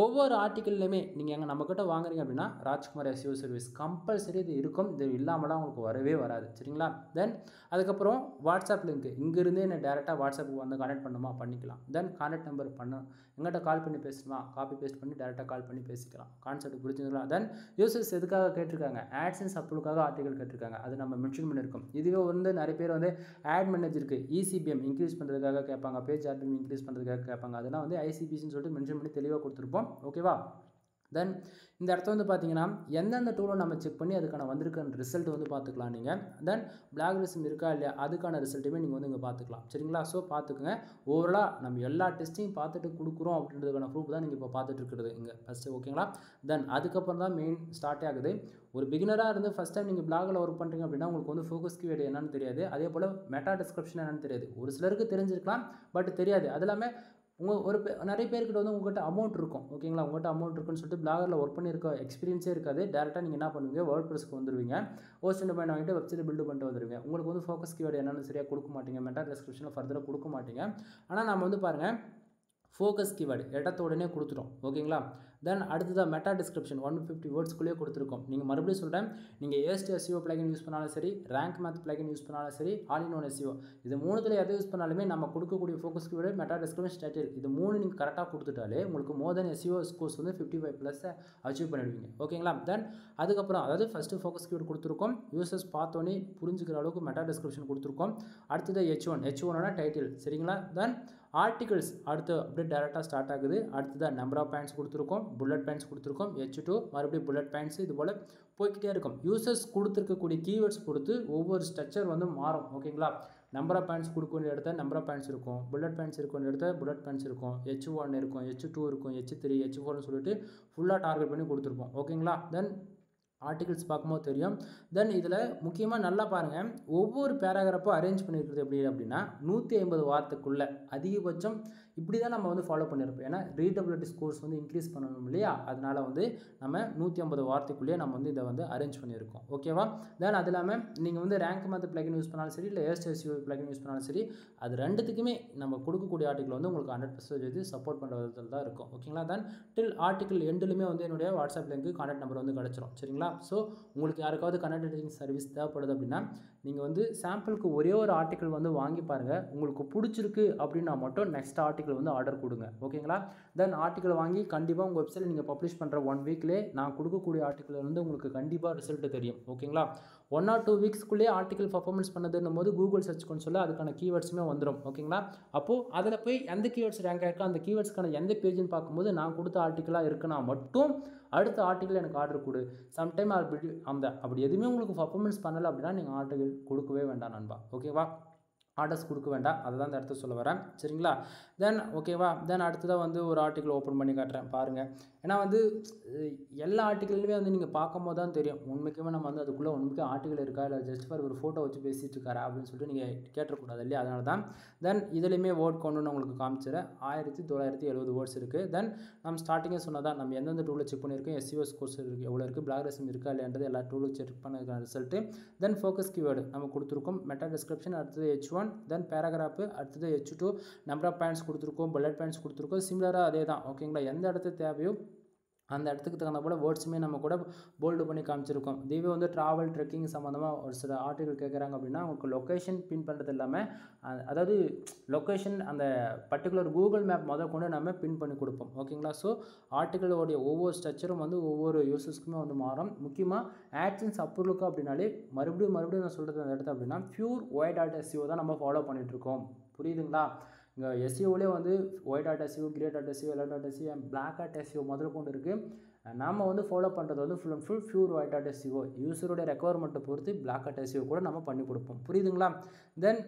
ஒவ்வொரு ஆர்டிக்கல்லையுமே நீங்கள் எங்கே நம்மக்கிட்ட வாங்குறீங்க அப்படின்னா ராஜ்குமார் எஸ்இஓ சர்வீஸ் கம்பல்சரி இது இருக்கும். இது இல்லாமலாம் உங்களுக்கு வரவே வராது. சரிங்களா? தென் அதுக்கப்புறம் வாட்ஸ்அப் லிங்க் இங்கேருந்தே என்ன டேரெக்டாக வாட்ஸ்அப்புக்கு வந்து கனெக்ட் பண்ணுமா பண்ணிக்கலாம். தென் கான்டாக்ட் நம்பர் எங்கிட்ட கால் பண்ணி பேசணுமா காப்பி பேஸ்ட் பண்ணி டேரெக்டாக கால் பண்ணி பேசிக்கலாம். கான்செப்ட் புரிஞ்சுங்களா? தென் யூசர்ஸ் எதுக்காக கேட்டிருக்காங்க, ஆட்சன்ஸ் அப்ரூவுக்காக ஆர்டிகல் கேட்டிருக்காங்க. அது நம்ம மென்ஷன் பண்ணியிருக்கோம். இதுவே வந்து நிறைய பேர் வந்து ஆட் மேனேஜருக்கு இசிபிஎம் இன்க்ரீஸ் பண்ணுறதுக்காக கேட்பாங்க, பேஜ் ஆர்டிஎம் இன்க்ரீஸ் பண்ணுறதுக்காக கேட்பாங்க. அதெல்லாம் வந்து ஐசிபிசின்னு சொல்லிட்டு மென்ஷன் பண்ணி தெளிவாக கொடுத்துருப்போம். ஓகேவா? தென் இந்த இடத்த வந்து பார்த்தீங்கன்னா எந்தெந்த டூலை நம்ம செக் பண்ணி அதுக்கான வந்திருக்க ரிசல்ட் வந்து பார்த்துக்கலாம் நீங்கள். தென் பிளாகரிசம் இருக்கா இல்லையா அதுக்கான ரிசல்ட்டுமே நீங்கள் வந்து இங்கே பார்த்துக்கலாம். சரிங்களா? ஸோ பார்த்துக்குங்க. ஓவராலாக நம்ம எல்லா டெஸ்ட்டையும் பார்த்துட்டு கொடுக்குறோம் அப்படின்றதுக்கான ப்ரூஃப் தான் நீங்கள் இப்போ பார்த்துட்டு இருக்கிறது இங்கே ஃபஸ்ட்டு. ஓகேங்களா? தென் அதுக்கப்புறம் தான் மெயின் ஸ்டார்ட்டே ஆகுது. ஒரு பிகினராக இருந்து ஃபஸ்ட் டைம் நீங்கள் பிளாகில் ஒர்க் பண்ணுறீங்க அப்படின்னா உங்களுக்கு வந்து ஃபோக்கஸ் கீவேர்டு என்னன்னு தெரியாது. அதே போல் மெட்டா டிஸ்கிரிப்ஷன் என்னன்னு தெரியாது. ஒரு சிலருக்கு தெரிஞ்சிருக்கலாம், பட் தெரியாது. அது இல்லாமல் நிறைய பேர்கிட்ட வந்து உங்கள்கிட்ட அமௌண்ட் இருக்கும். ஓகேங்களா? உங்கள்கிட்ட அமௌண்ட் இருக்குன்னு சொல்லிட்டு பிளாகரில் ஒர்க் பண்ணியிருக்க எக்ஸ்பீரியன்ஸே இருக்காது. டேரெக்டாக நீங்கள் என்ன பண்ணுவீங்க, வேர்ட் ப்ரெஸ்க்கு வந்துடுவீங்க. ஹோஸ்ட் டொமைன் வாங்கிட்டு வெப்சைட் பில்டு பண்ணிட்டு வந்துடுவீங்க. உங்களுக்கு வந்து ஃபோக்கஸ் கீவேர்டு என்னென்னு சரியாக கொடுக்க மாட்டீங்க, மெட்டா டிஸ்கிரிப்ஷனில் ஃபர்தராக கொடுக்க மாட்டீங்க. ஆனால் நம்ம வந்து பாருங்கள், ஃபோக்கஸ் கீவேர்டு இடத்த உடனே கொடுத்துட்டோம். ஓகேங்களா? தென் அடுத்ததாக மெட்டா டிஸ்கிரிப்ஷன் 150 வேர்ட்ஸ்க்குள்ளேயே கொடுத்துருக்கோம். நீங்கள் மறுபடியும் சொல்கிறேன், நீங்கள் ஏஸ்ட் எஸ்இஓ பிளகின் யூஸ் பண்ணாலும் சரி, ரேங்க் மேத் பிளகின் யூஸ் பண்ணாலும் சரி, ஆல் இன் ஒன் எஸ்இஓ இது மூணுத்தில் எதை யூஸ் பண்ணாலுமே நம்ம கொடுக்கக்கூடிய focus keyword meta description title இது மூணு நீங்கள் கரெக்டாக கொடுத்துட்டாலே உங்களுக்கு மோர் தென் எஸ்இஓ ஸ்கோர்ஸ் வந்து 55+ அச்சீவ் பண்ணிடுவீங்க. ஓகேங்களா? தென் அதுக்கப்புறம் அதாவது ஃபஸ்ட்டு ஃபோக்கஸ் கீவேர்டு கொடுத்துருக்கோம். யூசர்ஸ் பார்த்தோன்னே புரிஞ்சுக்கிற அளவுக்கு மெட்டா டிஸ்கிரிப்ஷன் கொடுத்துருக்கோம். அடுத்தது H1 டைட்டில். சரிங்களா? தென் ஆர்டிகல்ஸ் அடுத்து அப்படியே டேரெக்டாக ஸ்டார்ட் ஆகுது. அடுத்ததாக நம்பர் ஆஃப் பாயிண்ட்ஸ் கொடுத்துருக்கோம், புல்லட் பாயிண்ட்ஸ் கொடுத்துருக்கோம், H2 மறுபடியும் புல்லட் பாயிண்ட்ஸ் இது போல் போய்கிட்டே இருக்கும். யூசர்ஸ் கொடுத்துருக்கக்கூடிய கீவேர்ட்ஸ் பொறுத்து ஒவ்வொரு ஸ்ட்ரக்சர் வந்து மாறும். ஓகேங்களா? நம்பர் ஆஃப் பாயிண்ட்ஸ் கொடுக்க வேண்டிய இடத்த நம்பர் ஆஃப் பாயிண்ட்ஸ் இருக்கும், புல்லட் பாயிண்ட்ஸ் இருக்க வேண்டிய இடத்த புல்லட் பாயிண்ட்ஸ் இருக்கும், H1 இருக்கும், H2 இருக்கும், H3, H4னு சொல்லிட்டு ஃபுல்லாக டார்கெட் பண்ணி கொடுத்துருப்போம். ஓகேங்களா? தென் ஆர்டிகல்ஸ் பார்க்கும்போது தெரியும். தென் இதில் முக்கியமாக நல்லா பாருங்கள், ஒவ்வொரு பேராகிராஃபும் அரேஞ்ச் பண்ணியிருக்கிறது எப்படி அப்படின்னா 150 வார்த்தைக்குள்ளே அதிகபட்சம் இப்படி தான் நம்ம வந்து ஃபாலோ பண்ணியிருப்போம். ஏன்னா ரீடபிலிட்டி ஸ்கோர்ஸ் வந்து இன்க்ரீஸ் பண்ணணும் இல்லையா? அதனால் வந்து நம்ம 150 வார்த்தைக்குள்ளேயே நம்ம வந்து இதை வந்து அரேஞ்ச் பண்ணியிருக்கோம். ஓகேவா? தென் அது இல்லாமல் நீங்கள் வந்து ரேங்க் மேத் பிளகின் யூஸ் பண்ணாலும் சரி, இல்லை ஏஸ்ட் எஸ்இஓ பிளகின் யூஸ் பண்ணாலும் சரி, அது ரெண்டுத்துக்குமே நம்ம கொடுக்கக்கூடிய ஆர்டிகல் வந்து உங்களுக்கு 100% சப்போர்ட் பண்ணுற விதத்தில் தான் இருக்கும். ஓகேங்களா? தென் டில் ஆர்டிகல் எண்டுலையுமே வந்து என்னுடைய வாட்ஸ்அப் லிங்க்கு கான்டாக்ட் நம்பர் வந்து கிடச்சிரும். சரிங்களா? ஸோ உங்களுக்கு யாருக்காவது கனெக்ட் ரைட்டிங் சர்வீஸ் தேவைப்படுது அப்படின்னா நீங்கள் வந்து சாம்பிளுக்கு ஒரே ஒரு ஆர்டிக்கல் வந்து வாங்கி பாருங்கள். உங்களுக்கு பிடிச்சிருக்கு அப்படின்னா மட்டும் நெக்ஸ்ட் ஆர்டிக்கல் வந்து ஆர்டர் கொடுங்க. ஓகேங்களா? தென் ஆர்டிக்கல் வாங்கி கண்டிப்பாக உங்கள் வெப்சைட்டில் நீங்கள் பப்ளிஷ் பண்ணுற 1 வீக்லேயே நான் கொடுக்கக்கூடிய ஆர்டிக்கல் வந்து உங்களுக்கு கண்டிப்பாக ரிசல்ட் தெரியும். ஓகேங்களா? 1 or 2 வீக்ஸ்க்குள்ளேயே ஆர்டிக்கல் பர்ஃபார்மன்ஸ் பண்ணதுன்னும் போது கூகுள் சர்ச் கன்சோல்ல அதுக்கான கீவேர்ட்ஸுமே வந்துடும். ஓகேங்களா? அப்போது அதில் போய் எந்த கீவேர்ட்ஸ் ரேங்க் ஆயிருக்கோ அந்த கீவேர்ட்ஸ்க்கான எந்த பேஜ்னு பார்க்கும்போது நான் கொடுத்த ஆர்டிக்கலாக இருக்குன்னா மட்டும் அடுத்த ஆர்டிக்கல் எனக்கு ஆர்டர் கொடு. சம்டைம் அப்படி எதுவுமே உங்களுக்கு பர்ஃபார்மன்ஸ் பண்ணலை அப்படின்னா நீங்கள் ஆர்டிக்கல் கொடுக்கவே வேண்டாம் நண்பா. ஓகேவா? ஆர்டர்ஸ் கொடுக்க வேண்டாம். அதை தான் இந்த இடத்த சொல்ல வரேன். சரிங்களா? தென் ஓகேவா? தென் அடுத்ததாக வந்து ஒரு ஆர்டிக்கல் ஓப்பன் பண்ணி காட்டுறேன் பாருங்கள். ஏன்னா வந்து எல்லா ஆர்டிக்கல்லையுமே வந்து நீங்கள் பார்க்கும் போது தான் தெரியும் உண்மைக்குமே நம்ம வந்து அதுக்குள்ளே உண்மைக்கு ஆர்டிக்கல் இருக்கா இல்லை ஜஸ்ட் ஃபார் ஒரு ஃபோட்டோ வச்சு பேசிகிட்டு இருக்காரா அப்படின்னு சொல்லிட்டு நீங்கள் கேட்டக்கூடாது இல்லையா? அதனால தான். தென் இதுலேயுமே வேர்ட் கொண்டு உங்களுக்கு காமிச்சிடுறேன். 1970 வேர்ட்ஸ் இருக்குது. தென் நம்ம ஸ்டார்டிங்கே சொன்னதான் நம்ம எந்தெந்த டூலில் செக் பண்ணியிருக்கோம், எஸ்இஓ ஸ்கோர்ஸ் இருக்குது எவ்வளோ இருக்குது, பிளாகரிசம் இருக்கா இல்லைன்றது எல்லா டூலும் செக் பண்ணதுக்கான ரிசல்ட்டு. தென் ஃபோக்கஸ் கீவேர்டு நம்ம கொடுத்துருக்கோம், மெட்டா டிஸ்கிரிப்ஷன், அடுத்தது H1, தென் பேராகிராஃபு, அடுத்தது H2, நம்பர் ஆஃப் பாயிண்ட்ஸ் கொடுத்துருக்கோம், புல்லட் பாயிண்ட்ஸ் கொடுத்துருக்கோம். சிமிலராக அதே தான். ஓகேங்களா? எந்த இடத்துக்கு தேவையோ அந்த இடத்துக்கு தகுந்த போல் வேர்ட்ஸுமே நம்ம கூட போல்டு பண்ணி காமிச்சிருக்கோம். இதுவே வந்து ட்ராவல் ட்ரெக்கிங் சம்மந்தமாக ஒரு சில ஆர்டிக்கல் கேட்குறாங்க அப்படின்னா உங்களுக்கு லொக்கேஷன் பின் பண்ணுறது இல்லாமல் அதாவது லொக்கேஷன் அந்த பர்டிகுலர் கூகுள் மேப் கொண்டு நம்ம பின் பண்ணி கொடுப்போம். ஓகேங்களா? ஸோ ஆர்டிக்கலோடைய ஒவ்வொரு ஸ்ட்ரக்சரும் வந்து ஒவ்வொரு யூசர்ஸ்க்குமே வந்து மாறும். முக்கியமாக ஆட்சன்ஸ் அப்ரூவலுக்கு அப்படின்னாலே மறுபடியும் நான் சொல்கிறது அந்த இடத்த அப்படின்னா பியூர் y.SEO தான் நம்ம ஃபாலோ பண்ணிகிட்ருக்கோம். புரியுதுங்களா? இங்கே எஸ்இஓலே வந்து y.SEO, grey.SEO, yellow.SEO, black.SEO முதல் கொண்டு இருக்குது. நாம் வந்து ஃபாலோ பண்ணுறது வந்து full and full pure y.SEO. யூஸருடைய ரெக்குவயர்மெண்ட்டை பொறுத்து black.SEO கூட நம்ம பண்ணி கொடுப்போம். புரியுதுங்களா? தென்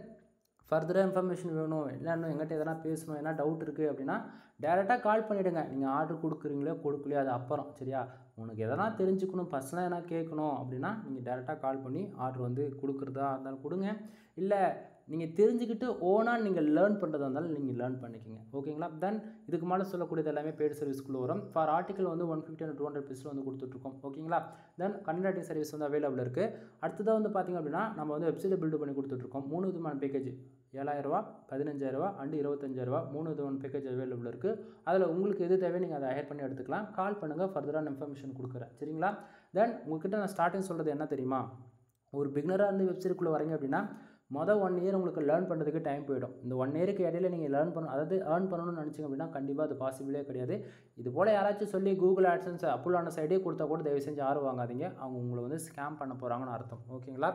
ஃபர்தராக இன்ஃபர்மேஷன் வேணும், இல்லை இன்னும் எங்கிட்ட எதனா பேசணும், என்ன டவுட் இருக்குது அப்படின்னா டேரெக்டாக கால் பண்ணிவிடுங்க. நீங்கள் ஆர்டர் கொடுக்குறீங்களோ கொடுக்கலையோ அது அப்புறம். சரியா? உனக்கு எதனா தெரிஞ்சுக்கணும், பர்சனலாக எதனா கேட்கணும் அப்படின்னா நீங்கள் டேரெக்டாக கால் பண்ணி ஆர்டர் வந்து கொடுக்குறதா இருந்தாலும் கொடுங்க. இல்லை நீங்கள் தெரிஞ்சுக்கிட்டு ஓனாக நீங்கள் லேர்ன் பண்ணுறதா இருந்தாலும் நீங்கள் லேர்ன் பண்ணிக்கோங்க. ஓகேங்களா? தென் இதுக்கு மேலே சொல்லக்கூடியது எல்லாமே பெய்டு சர்வீஸ்க்குள்ளே வரும். ஃபார் ஆர்டிக்கல் வந்து 150 and 200 பீஸில் வந்து கொடுத்துட்ருக்கோம். ஓகேங்களா? தென் கண்டென்ட் ரைட்டிங் சர்வீஸ் வந்து அவைலபிள் இருக்குது. அடுத்ததாக வந்து பார்த்திங்க அப்படின்னா நம்ம வந்து வெப்சைட்டை பில்டு பண்ணி கொடுத்துட்ருக்கோம். 3 விதமான பேக்கேஜ் ரூ. 7,000 ரூ. 15,000 அண்ட் ரூ. 25,000 3 விதமான பேக்கேஜ் அவைலபிள் இருக்குது. அதில் உங்களுக்கு எது தேவையோ நீங்கள் அதை ஹையர் பண்ணி எடுத்துக்கலாம். கால் பண்ணுங்கள், ஃபர்தரான இன்ஃபர்மேஷன் கொடுக்குறேன். சரிங்களா? தென் உங்கள்கிட்ட நான் ஸ்டார்டிங் சொல்கிறது என்ன தெரியுமா? ஒரு பிகினராக இருந்து வெப்சைட்டுக்குள்ளே வரீங்க அப்படின்னா மொதல் 1 இயர் உங்களுக்கு லேர்ன் பண்ணுறதுக்கு டைம் போயிடும். இந்த 1 இயருக்கு இடையில நீங்கள் ஏர்ன் பண்ணணும்னு நினச்சிங்க அப்படின்னா கண்டிப்பாக அது பாசிபிளே கிடையாது. இது போல் யாராச்சும் சொல்லி கூகுள் ஆட்சன்ஸ் அப்ரூவல் சைடே கொடுத்தா கூட தயவு செஞ்சு யாரும் வாங்காதீங்க. அவங்க உங்களை வந்து ஸ்கேம் பண்ண போகிறாங்கன்னு அர்த்தம். ஓகேங்களா?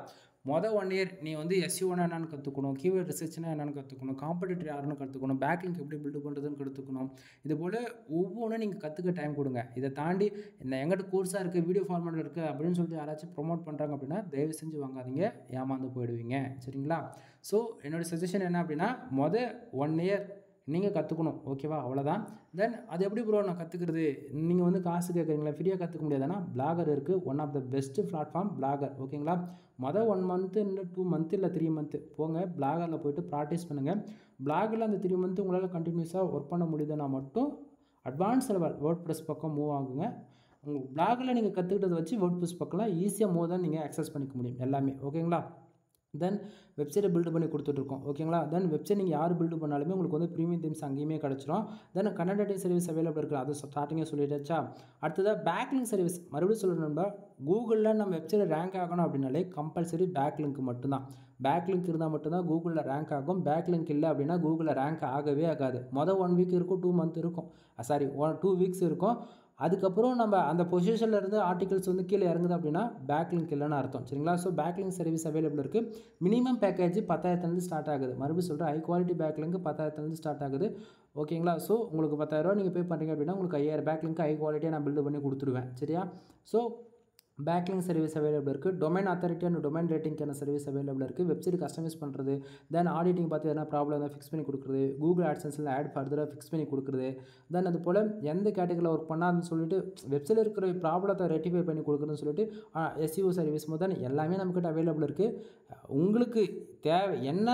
மொதல் 1 இயர் நீ வந்து எஸ்இஓனா என்னென்னு கற்றுக்கணும், கீவேர்ட் ரிசர்ச்னா என்னென்னு கற்றுக்கணும், காம்படிட்டர் யாருன்னு கற்றுக்கணும், பேக்லிங்க் எப்படி பில்டு பண்ணுறதுன்னு கற்றுக்கணும். இது போல் ஒவ்வொன்றும் நீங்கள் கற்றுக்க டைம் கொடுங்க. இதை தாண்டி இந்த எங்கிட்ட கோர்ஸாக இருக்குது, வீடியோ ஃபார்மேட் இருக்குது அப்படின்னு சொல்லிட்டு யாராச்சும் ப்ரொமோட் பண்ணுறாங்க அப்படின்னா தயவு செஞ்சு வாங்காதீங்க, ஏமாந்து போயிடுவீங்க. சரிங்களா? ஸோ என்னோடய சஜஷன் என்ன அப்படின்னா மொதல் 1 இயர் நீங்கள் கற்றுக்கணும். ஓகேவா? அவ்வளோதான். தென் அது எப்படி ப்ரோ நான் கற்றுக்கிறது? நீங்கள் வந்து காசு கேட்குறீங்களா? ஃப்ரீயாக கற்றுக்க முடியாதுன்னா பிளாகர் இருக்குது. One of the best platform Blogger. ஓகேங்களா? மொதல் 1 மந்த்து இல்லை 2 மந்த்து இல்லை 3 மந்த்து போங்க, பிளாகரில் போய்ட்டு ப்ராக்டிஸ் பண்ணுங்கள். பிளாகரில் அந்த 3 மந்த்து உங்களால் கண்டினியூஸாக ஒர்க் பண்ண முடியுதுன்னா மட்டும் அட்வான்ஸ் லெவல் வேர்ட்பிரஸ் பக்கம் மூவ் ஆகுங்க. உங்கள் பிளாகில் நீங்கள் கற்றுக்கிட்டதை வச்சு வேர்ட்பிரஸ் பக்கம்லாம் ஈஸியாக மூவ் தான் நீங்கள் அக்சஸ் பண்ணிக்க முடியும் எல்லாமே. ஓகேங்களா? தென் வெப்சைட்டை பில்டு பண்ணி கொடுத்துட்ருக்கோம். ஓகேங்களா? தென் வெப்சைட் நீங்கள் யார் பில்டு பண்ணாலுமே உங்களுக்கு வந்து ப்ரீமியம் தீம்ஸ் அங்கேயுமே கிடச்சிரும். தென் கனெக்ட் ரைட்டிங் சர்வீஸ் அவைலபிள் இருக்குது. அது ஸ்டார்டிங்கே சொல்லிட்டாச்சா? அடுத்ததாக பேக்லிங்க் சர்வீஸ் மறுபடியும் சொல்லணும்னா கூகுளில் நம்ம வெப்சைட் ரேங்க் ஆகணும் அப்படின்னாலே கம்பல்சரி பேக்லிங்க் மட்டும்தான். பேக்லிங்க் இருந்தால் மட்டும்தான் கூகுளில் ரேங்க் ஆகும். பேக்லிங்க் இல்லை அப்படின்னா கூகுளில் ரேங்க் ஆகவே ஆகாது. மொதல் 1 வீக் இருக்கும், 2 மந்த் இருக்கும், 2 வீக்ஸ் இருக்கும். அதுக்கப்புறம் நம்ம அந்த பொசிஷனில் இருந்து ஆர்டிகல்ஸ் வந்து கீழே இறங்குது அப்படின்னா பேக்லிங்க் இல்லைன்னு அர்த்தம். சரிங்களா? ஸோ பேக்லிங்க் சர்வீஸ் அவைலபிள் இருக்குது. மினிமம் பேக்கேஜ் 10,000 ஸ்டார்ட் ஆகுது. மறுபடியும் சொல்கிறேன், ஹை குவாலிட்டி பேக்லிங்க் 10,000 ஸ்டார்ட் ஆகுது. ஓகேங்களா? ஸோ உங்களுக்கு 10,000 நீங்கள் பே பண்ணுறீங்க அப்படின்னா உங்களுக்கு 5,000 பேக்லிங்க் ஹை குவாலிட்டியாக நான் பில்டு பண்ணி கொடுத்துருவேன். சரியா? ஸோ பேக்லிங்க் சர்வீஸ் அவைலபிள் இருக்குது. டொமைன் அத்தாரிட்டி அண்ட் டொமைன் ரேட்டிங்கான சர்வீஸ் அவைலபிள் இருக்குது. வெப்சைட் கஸ்டமைஸ் பண்ணுறது, தென் ஆடிட்டிங் பார்த்து எதனா ப்ராப்ளம் இருந்தால் ஃபிக்ஸ் பண்ணி கொடுக்குறது, கூகுள் ஆட்சன்ஸில் ஆட் ஃபர்தராக ஃபிக்ஸ் பண்ணி கொடுக்குறது, தென் அது போல் எந்த கேட்டகரியில் ஒர்க் பண்ணாதுன்னு சொல்லிட்டு வெப்சைட்டில் இருக்கிற ப்ராப்ளத்தை ரெக்டிஃபை பண்ணி கொடுக்குறதுன்னு சொல்லிட்டு எஸ்இஓ சர்வீஸ் முதல் எல்லாமே நம்மக்கிட்ட அவைலபிள் இருக்குது. உங்களுக்கு என்ன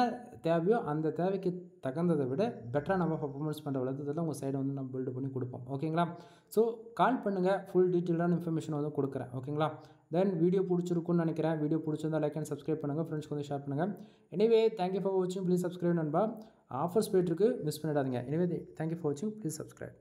தேவையோ அந்த தேவைக்கு தகுந்ததை விட பெட்டராக நம்ம பர்ஃபார்மன்ஸ் பண்ணுற விதத்தில் உங்கள் சைடை வந்து நம்ம பில்டு பண்ணி கொடுப்போம். ஓகேங்களா? ஸோ கால் பண்ணுங்கள், ஃபுல் டீட்டெயிலான இன்ஃபர்மேஷன் வந்து கொடுக்குறேன். ஓகேங்களா? தென் வீடியோ பிடிச்சிருக்குன்னு நினைக்கிறேன். வீடியோ பிடிச்சிருந்தால் லைக் அண்ட் சப்ஸ்கிரைப் பண்ணுங்கள், ஃப்ரெண்ட்ஸ்க்கு வந்து ஷேர் பண்ணுங்கள். எனிவே தேங்க்யூ ஃபார் வாட்சிங், ப்ளீஸ் சப்ஸ்கிரைப் நண்பா. ஆஃபர்ஸ் போய்ட்டுருக்கு, மிஸ் பண்ணிடாதீங்க. எனிவே தேங்க்யூ ஃபார் வாட்சிங், ப்ளீஸ் சப்ஸ்கிரைப்.